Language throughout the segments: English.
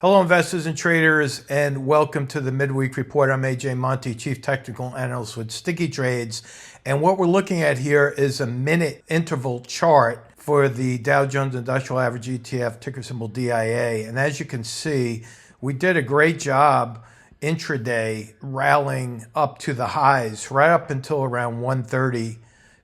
Hello, investors and traders, and welcome to the Midweek Report. I'm AJ Monty, Chief Technical Analyst with Sticky Trades. And what we're looking at here is a minute interval chart for the Dow Jones Industrial Average ETF, ticker symbol DIA. And as you can see, we did a great job intraday rallying up to the highs right up until around 1:30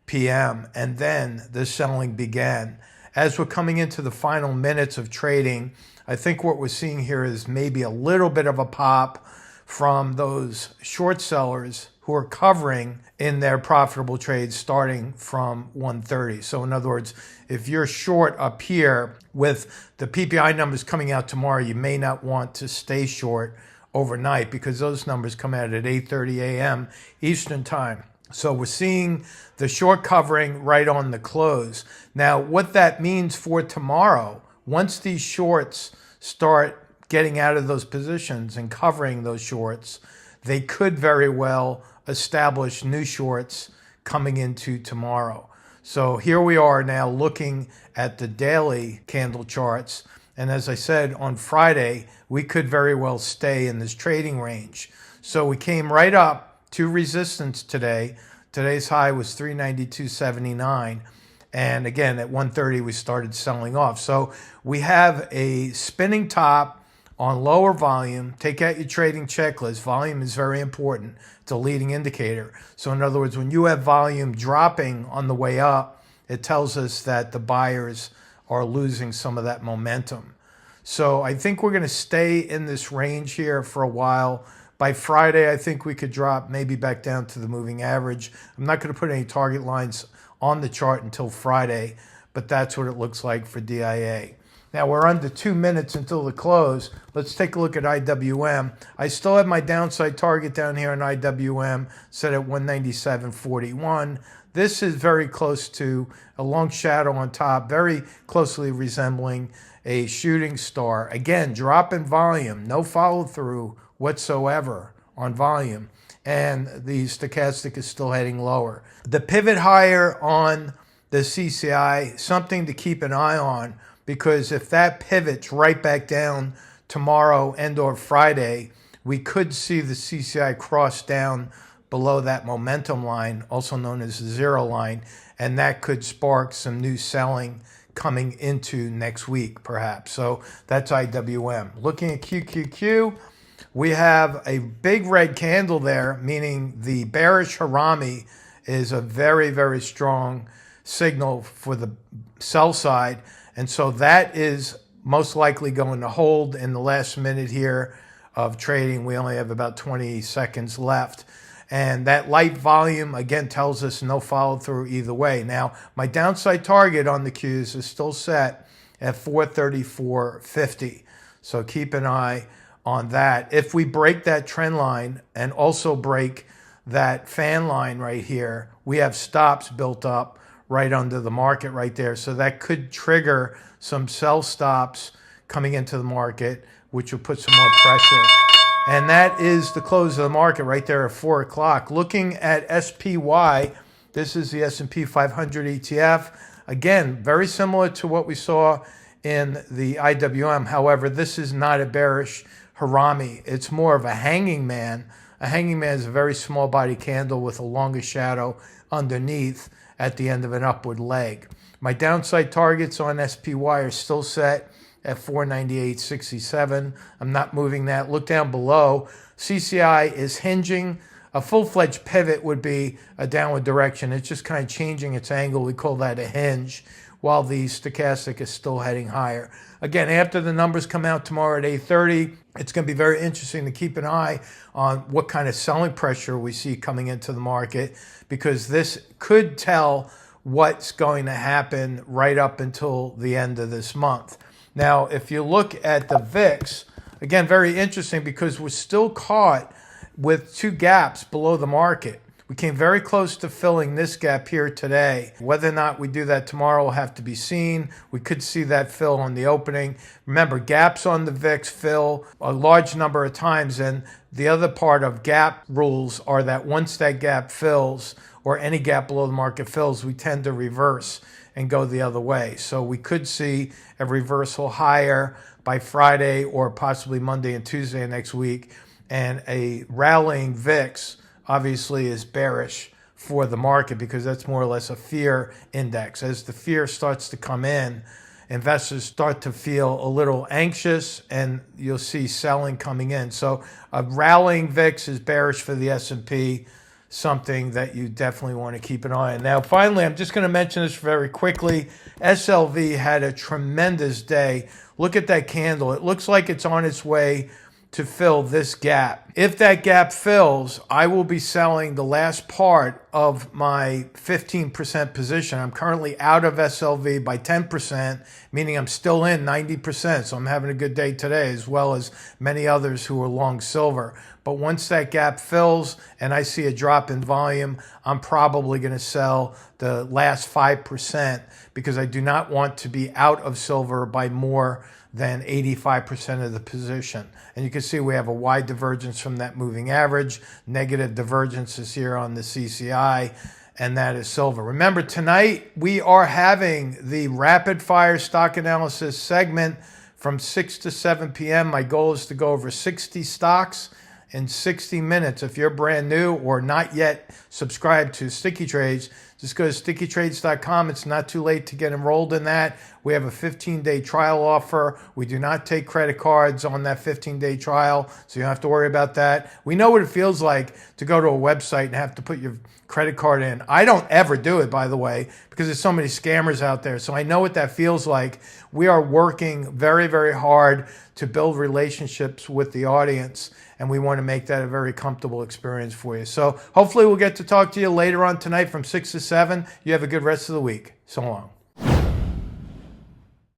p.m. And then the selling began. As we're coming into the final minutes of trading, I think what we're seeing here is maybe a little bit of a pop from those short sellers who are covering in their profitable trades starting from 1:30. So in other words, if you're short up here with the PPI numbers coming out tomorrow, you may not want to stay short overnight because those numbers come out at 8:30 a.m. Eastern time. So we're seeing the short covering right on the close. Now, what that means for tomorrow, once these shorts start getting out of those positions and covering those shorts, they could very well establish new shorts coming into tomorrow. So here we are now looking at the daily candle charts. And as I said, on Friday, we could very well stay in this trading range. So we came right up to resistance today. Today's high was 392.79. And again, at 1:30, we started selling off. So we have a spinning top on lower volume. Take out your trading checklist. Volume is very important. It's a leading indicator. So in other words, when you have volume dropping on the way up, it tells us that the buyers are losing some of that momentum. So I think we're going to stay in this range here for a while. By Friday, I think we could drop maybe back down to the moving average. I'm not going to put any target lines on the chart until Friday, but that's what it looks like for DIA. Now we're under 2 minutes until the close. Let's take a look at IWM. I still have my downside target down here in IWM set at 197.41. This is very close to a long shadow on top, very closely resembling a shooting star. Again, drop in volume, no follow through whatsoever on volume, and the stochastic is still heading lower. The pivot higher on the CCI, something to keep an eye on, because if that pivots right back down tomorrow and or Friday, we could see the CCI cross down below that momentum line, also known as the zero line, and that could spark some new selling coming into next week, perhaps. So that's IWM. Looking at QQQ, we have a big red candle there, meaning the bearish harami is a very, very strong signal for the sell side. And so that is most likely going to hold in the last minute here of trading. We only have about 20 seconds left. And that light volume, again, tells us no follow through either way. Now, my downside target on the Qs is still set at 434.50. So keep an eye on that. If we break that trend line and also break that fan line right here, we have stops built up right under the market right there. So that could trigger some sell stops coming into the market, which will put some more pressure. And that is the close of the market right there at 4 o'clock. Looking at SPY, this is the S&P 500 ETF. Again, very similar to what we saw in the IWM. However, this is not a bearish harami. It's more of a hanging man. A hanging man is a very small body candle with a longer shadow underneath at the end of an upward leg. My downside targets on SPY are still set at 498.67. I'm not moving that. Look down below. CCI is hinging. A full-fledged pivot would be a downward direction. It's just kind of changing its angle. We call that a hinge, while the stochastic is still heading higher. Again, after the numbers come out tomorrow at 8:30, it's going to be very interesting to keep an eye on what kind of selling pressure we see coming into the market, because this could tell what's going to happen right up until the end of this month. Now, if you look at the VIX, again, very interesting because we're still caught with two gaps below the market. We came very close to filling this gap here today. Whether or not we do that tomorrow will have to be seen. We could see that fill on the opening. Remember, gaps on the VIX fill a large number of times, and the other part of gap rules are that once that gap fills, or any gap below the market fills, we tend to reverse and go the other way. So we could see a reversal higher by Friday or possibly Monday and Tuesday next week. And a rallying VIX obviously is bearish for the market because that's more or less a fear index. As the fear starts to come in, investors start to feel a little anxious and you'll see selling coming in. So a rallying VIX is bearish for the S&P, something that you definitely want to keep an eye on. Now, finally, I'm just going to mention this very quickly. SLV had a tremendous day. Look at that candle. It looks like it's on its way to fill this gap. If that gap fills, I will be selling the last part of my 15% position. I'm currently out of SLV by 10%, meaning I'm still in 90%. So I'm having a good day today, as well as many others who are long silver. But once that gap fills and I see a drop in volume, I'm probably going to sell the last 5% because I do not want to be out of silver by more than 85% of the position. And you can see we have a wide divergence from that moving average. Negative divergence is here on the CCI, and that is silver. Remember, tonight we are having the rapid fire stock analysis segment from 6 to 7 p.m. My goal is to go over 60 stocks in 60 minutes. If you're brand new or not yet subscribed to Sticky Trades, just go to stickytrades.com. It's not too late to get enrolled in that. We have a 15-day trial offer. We do not take credit cards on that 15-day trial, so you don't have to worry about that. We know what it feels like to go to a website and have to put your credit card in. I don't ever do it, by the way, because there's so many scammers out there. So I know what that feels like. We are working very, very hard to build relationships with the audience, and we want to make that a very comfortable experience for you. So hopefully we'll get to talk to you later on tonight from 6 to 7. You have a good rest of the week. So long.